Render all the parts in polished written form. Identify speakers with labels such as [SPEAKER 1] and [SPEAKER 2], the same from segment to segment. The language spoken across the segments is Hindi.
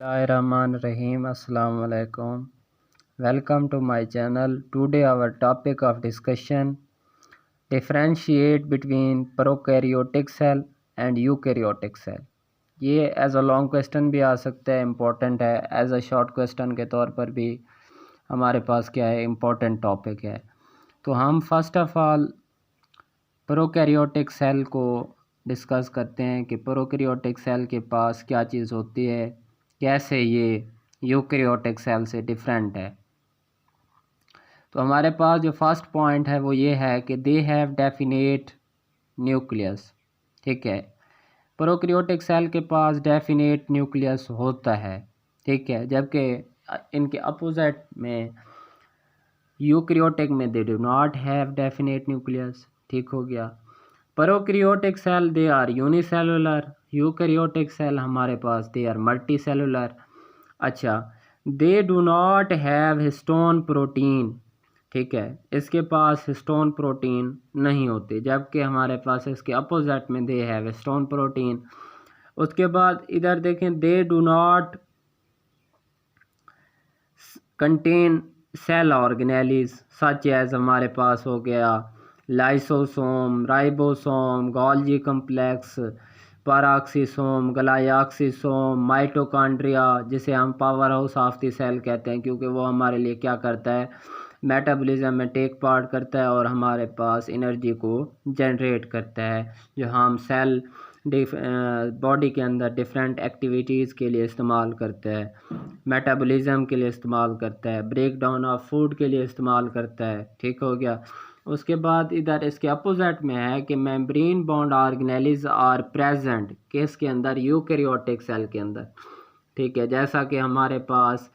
[SPEAKER 1] Bismillahirrahmanirrahim. Assalamu alaikum. Welcome to my channel. Today our topic of discussion: differentiate between prokaryotic cell and eukaryotic cell. ये एज अ लॉन्ग क्वेश्चन भी आ सकता है, इम्पोर्टेंट है, एज अ शॉर्ट क्वेश्चन के तौर पर भी हमारे पास क्या है, इम्पोर्टेंट टॉपिक है। तो हम first of all prokaryotic cell को डिस्कस करते हैं कि प्रोकैरियोटिक सेल के पास क्या चीज़ होती है, कैसे ये यूकैरियोटिक सेल से डिफरेंट है। तो हमारे पास जो फर्स्ट पॉइंट है वो ये है कि दे हैव डेफिनेट न्यूक्लियस। ठीक है, प्रोकैरियोटिक सेल के पास डेफिनेट न्यूक्लियस होता है। ठीक है, जबकि इनके अपोजिट में यूकैरियोटिक में they do not have definite nucleus. ठीक हो गया। Prokaryotic cell they are unicellular, eukaryotic cell हमारे पास दे आर मल्टी सेलुलर। अच्छा, they do not have histone protein. ठीक है, इसके पास हिस्टोन प्रोटीन नहीं होती, जबकि हमारे पास इसके अपोजिट में दे हैव हिस्टोन प्रोटीन। उसके बाद इधर देखें, they do not contain cell organelles such as हमारे पास हो गया lysosome, ribosome, Golgi complex, peroxisome, glyoxysome, mitochondria, जिसे हम power house of the cell कहते हैं, क्योंकि वो हमारे लिए क्या करता है, मेटाबॉलिज्म में टेक पार्ट करता है और हमारे पास एनर्जी को जनरेट करता है, जो हम सेल बॉडी के अंदर डिफरेंट एक्टिविटीज़ के लिए इस्तेमाल करते हैं, मेटाबॉलिज्म के लिए इस्तेमाल करता है, ब्रेक डाउन ऑफ फूड के लिए इस्तेमाल करता है। ठीक हो गया। उसके बाद इधर इसके अपोजिट में है कि membrane bound organelles are present किसके अंदर, यूकैरियोटिक सेल के अंदर। ठीक है, जैसा कि हमारे पास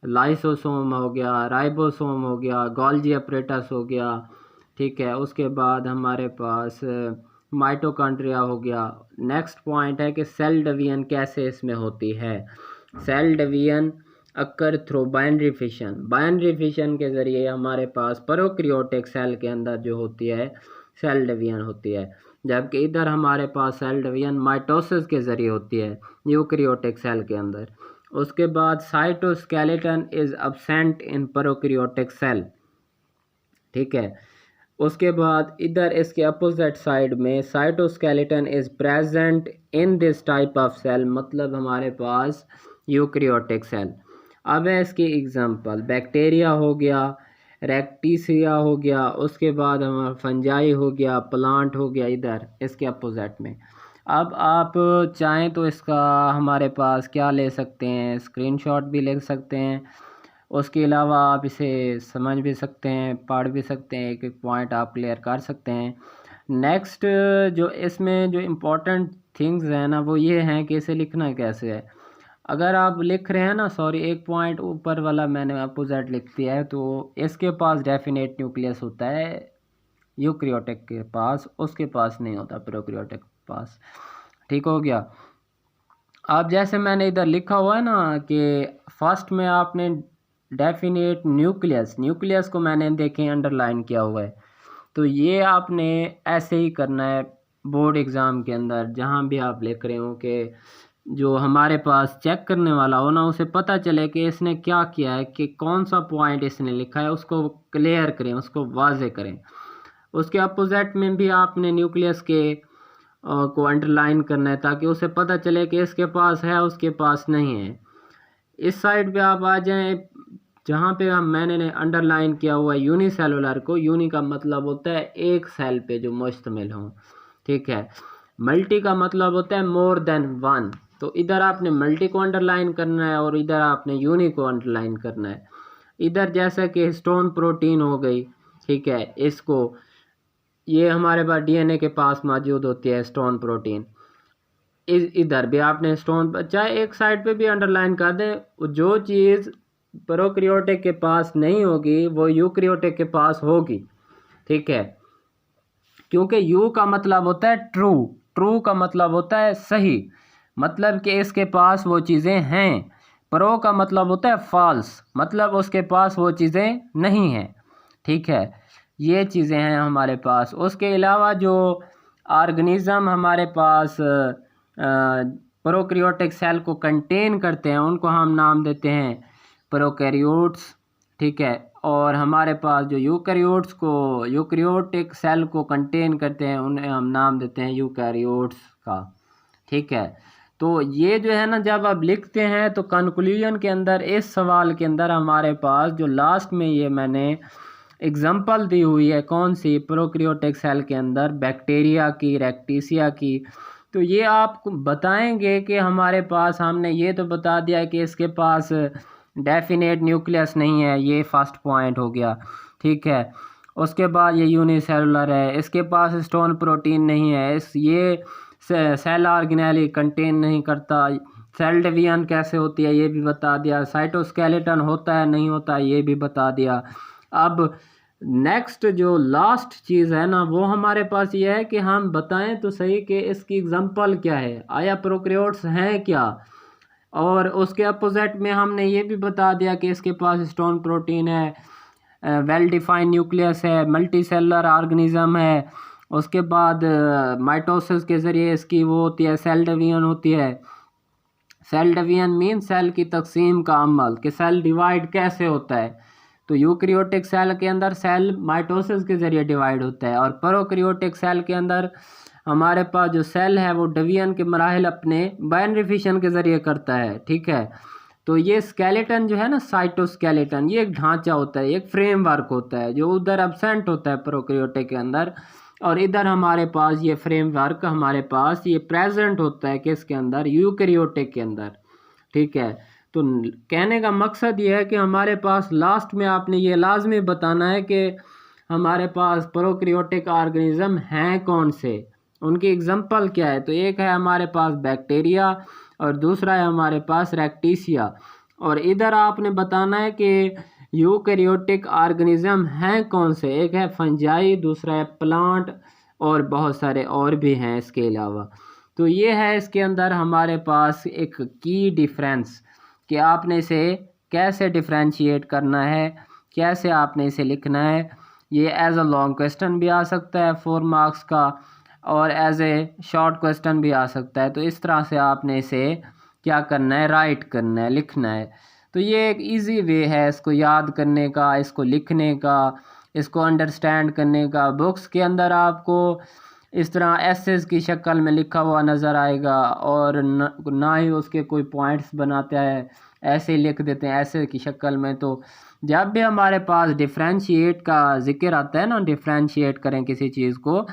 [SPEAKER 1] लाइसोसोम हो गया, राइबोसोम हो गया, गोल्जी अपरेटस हो गया। ठीक है, उसके बाद हमारे पास माइटोकॉन्ड्रिया हो गया। नेक्स्ट पॉइंट है कि सेल डिवीजन कैसे इसमें होती है। Cell division occur through binary fission. Binary fission के ज़रिए हमारे पास प्रोकैरियोटिक सेल के अंदर जो होती है सेल डिवीजन होती है, जबकि इधर हमारे पास सेल डिवीजन माइटोसिस के ज़रिए होती है यूकैरियोटिक सेल के अंदर। उसके बाद cytoskeleton is absent in prokaryotic cell. ठीक है, उसके बाद इधर इसके अपोजिट साइड में cytoskeleton is present in this type of cell, मतलब हमारे पास यूकैरियोटिक सेल। अब है इसकी एग्जांपल, बैक्टीरिया हो गया, रेक्टिसिया हो गया, उसके बाद हमारा फंजाई हो गया, प्लांट हो गया इधर इसके अपोजिट में। अब आप चाहें तो इसका हमारे पास क्या ले सकते हैं, स्क्रीनशॉट भी ले सकते हैं। उसके अलावा आप इसे समझ भी सकते हैं, पढ़ भी सकते हैं, एक एक पॉइंट आप क्लियर कर सकते हैं। नेक्स्ट जो इसमें जो इम्पोर्टेंट थिंग्स हैं ना, वो ये हैं कि इसे लिखना कैसे है। अगर आप लिख रहे हैं ना, सॉरी, एक पॉइंट ऊपर वाला मैंने अपोजिट लिख दिया है, तो इसके पास डेफिनेट न्यूक्लियस होता है यूकैरियोटिक के पास, उसके पास नहीं होता प्रोकैरियोटिक के पास। ठीक हो गया। अब जैसे मैंने इधर लिखा हुआ है ना कि फर्स्ट में आपने डेफिनेट न्यूक्लियस, न्यूक्लियस को मैंने देखें अंडरलाइन किया हुआ है, तो ये आपने ऐसे ही करना है बोर्ड एग्ज़ाम के अंदर, जहाँ भी आप लिख रहे हो कि जो हमारे पास चेक करने वाला हो ना, उसे पता चले कि इसने क्या किया है, कि कौन सा पॉइंट इसने लिखा है, उसको क्लियर करें, उसको वाज़े करें। उसके अपोजिट में भी आपने न्यूक्लियस के को अंडरलाइन करना है, ताकि उसे पता चले कि इसके पास है, उसके पास नहीं है। इस साइड पे आप आ जाएं, जहाँ पे मैंने अंडरलाइन किया हुआ है यूनिसेलुलर को। यूनि का मतलब होता है एक सेल पे जो मुश्तमिल हो। ठीक है, मल्टी का मतलब होता है मोर देन वन। तो इधर आपने मल्टी को अंडरलाइन करना है और इधर आपने यूनि को अंडरलाइन करना है। इधर जैसा कि हिस्टोन प्रोटीन हो गई, ठीक है, इसको ये हमारे पास डीएनए के पास मौजूद होती है हिस्टोन प्रोटीन। इधर भी आपने हिस्टोन, चाहे एक साइड पे भी अंडरलाइन कर दें, जो चीज़ प्रोकैरियोटिक के पास नहीं होगी वो यूकैरियोटिक के पास होगी। ठीक है, क्योंकि यू का मतलब होता है ट्रू, ट्रू का मतलब होता है सही, मतलब कि इसके पास वो चीज़ें हैं। प्रो का मतलब होता है फॉल्स, मतलब उसके पास वो चीज़ें नहीं हैं। ठीक है, ये चीज़ें हैं हमारे पास। उसके अलावा जो ऑर्गेनिज़म हमारे पास प्रोकैरियोटिक सेल को कंटेन करते हैं उनको हम नाम देते हैं प्रोकैरियोट्स, ठीक है। और हमारे पास जो यूकैरियोटिक सेल को कंटेन करते हैं उन्हें हम नाम देते हैं यूकैरियोट्स का, ठीक है। तो ये जो है ना, जब आप लिखते हैं तो कंक्लूजन के अंदर इस सवाल के अंदर हमारे पास जो लास्ट में ये मैंने एग्जांपल दी हुई है, कौन सी, प्रोकैरियोटिक सेल के अंदर बैक्टीरिया की, रैक्टीसिया की, तो ये आप बताएंगे कि हमारे पास, हमने ये तो बता दिया कि इसके पास डेफिनेट न्यूक्लियस नहीं है, ये फर्स्ट पॉइंट हो गया, ठीक है। उसके बाद ये यूनिसेलुलर है, इसके पास स्टोन प्रोटीन नहीं है, ये सेल ऑर्गेनेली कंटेन नहीं करता, सेल डिवीजन कैसे होती है ये भी बता दिया, साइटोस्केलेटन होता है नहीं होता ये भी बता दिया। अब नेक्स्ट जो लास्ट चीज़ है ना, वो हमारे पास ये है कि हम बताएं तो सही कि इसकी एग्जांपल क्या है, आया प्रोकैरियोट्स हैं क्या। और उसके अपोजिट में हमने ये भी बता दिया कि इसके पास स्टोन प्रोटीन है, वेल डिफाइंड न्यूक्लियस है, मल्टी सेलुलर ऑर्गेनिज्म है। उसके बाद माइटोसिस के ज़रिए इसकी वो होती है, सेल डिवीजन होती है। सेल डिवीजन मीन सेल की तकसीम का अमल, कि सेल डिवाइड कैसे होता है। तो यूकैरियोटिक सेल के अंदर सेल माइटोसिस के ज़रिए डिवाइड होता है, और प्रोकैरियोटिक सेल के अंदर हमारे पास जो सेल है वो डिवीजन के मराहिल अपने बाइनरी फिशन के ज़रिए करता है, ठीक है। तो ये स्केलेटन जो है ना, साइटोस्केलेटन, ये एक ढांचा होता है, एक फ्रेमवर्क होता है जो उधर एब्सेंट होता है प्रोकैरियोटिक के अंदर, और इधर हमारे पास ये फ्रेमवर्क हमारे पास ये प्रेजेंट होता है किसके अंदर, यूकैरियोटिक के अंदर, ठीक है। तो कहने का मकसद ये है कि हमारे पास लास्ट में आपने ये लाजमी बताना है कि हमारे पास प्रोकैरियोटिक ऑर्गेनिज्म हैं कौन से, उनकी एग्जांपल क्या है। तो एक है हमारे पास बैक्टीरिया और दूसरा है हमारे पास रैक्टीसिया, और इधर आपने बताना है कि यूकैरियोटिक ऑर्गेनिज्म हैं कौन से, एक है फंजाई, दूसरा है प्लांट, और बहुत सारे और भी हैं इसके अलावा। तो ये है इसके अंदर हमारे पास एक की डिफरेंस कि आपने इसे कैसे डिफ्रेंशिएट करना है, कैसे आपने इसे लिखना है। ये एज अ लॉन्ग क्वेश्चन भी आ सकता है 4 मार्क्स का, और एज ए शॉर्ट क्वेश्चन भी आ सकता है। तो इस तरह से आपने इसे क्या करना है, राइट करना है, लिखना है। तो ये एक इजी वे है इसको याद करने का, इसको लिखने का, इसको अंडरस्टैंड करने का। बुक्स के अंदर आपको इस तरह एसेस की शक्ल में लिखा हुआ नज़र आएगा, और ना ही उसके कोई पॉइंट्स बनाते हैं, ऐसे ही लिख देते हैं ऐसे की शक्ल में। तो जब भी हमारे पास डिफ्रेंशिएट का जिक्र आता है ना, डिफ्रेंशिएट करें किसी चीज़ को,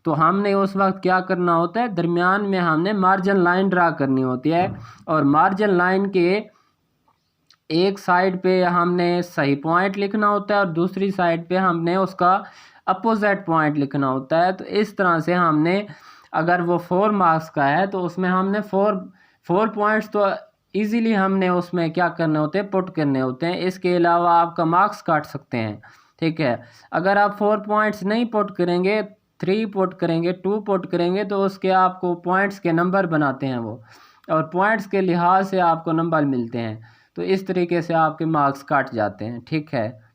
[SPEAKER 1] तो हमने उस वक्त क्या करना होता है, दरमियान में हमने मार्जिन लाइन ड्रा करनी होती है, और मार्जिन लाइन के एक साइड पे हमने सही पॉइंट लिखना होता है और दूसरी साइड पे हमने उसका अपोजिट पॉइंट लिखना होता है। तो इस तरह से हमने, अगर वो 4 मार्क्स का है तो उसमें हमने 4 पॉइंट्स तो इजीली हमने उसमें क्या करने होते हैं, पुट करने होते हैं। इसके अलावा आपका मार्क्स काट सकते हैं, ठीक है। अगर आप 4 पॉइंट्स नहीं पुट करेंगे, 3 पुट करेंगे, 2 पुट करेंगे, तो उसके आपको पॉइंट्स के नंबर बनाते हैं वो, और पॉइंट्स के लिहाज से आपको नंबर मिलते हैं। तो इस तरीके से आपके मार्क्स काट जाते हैं, ठीक है।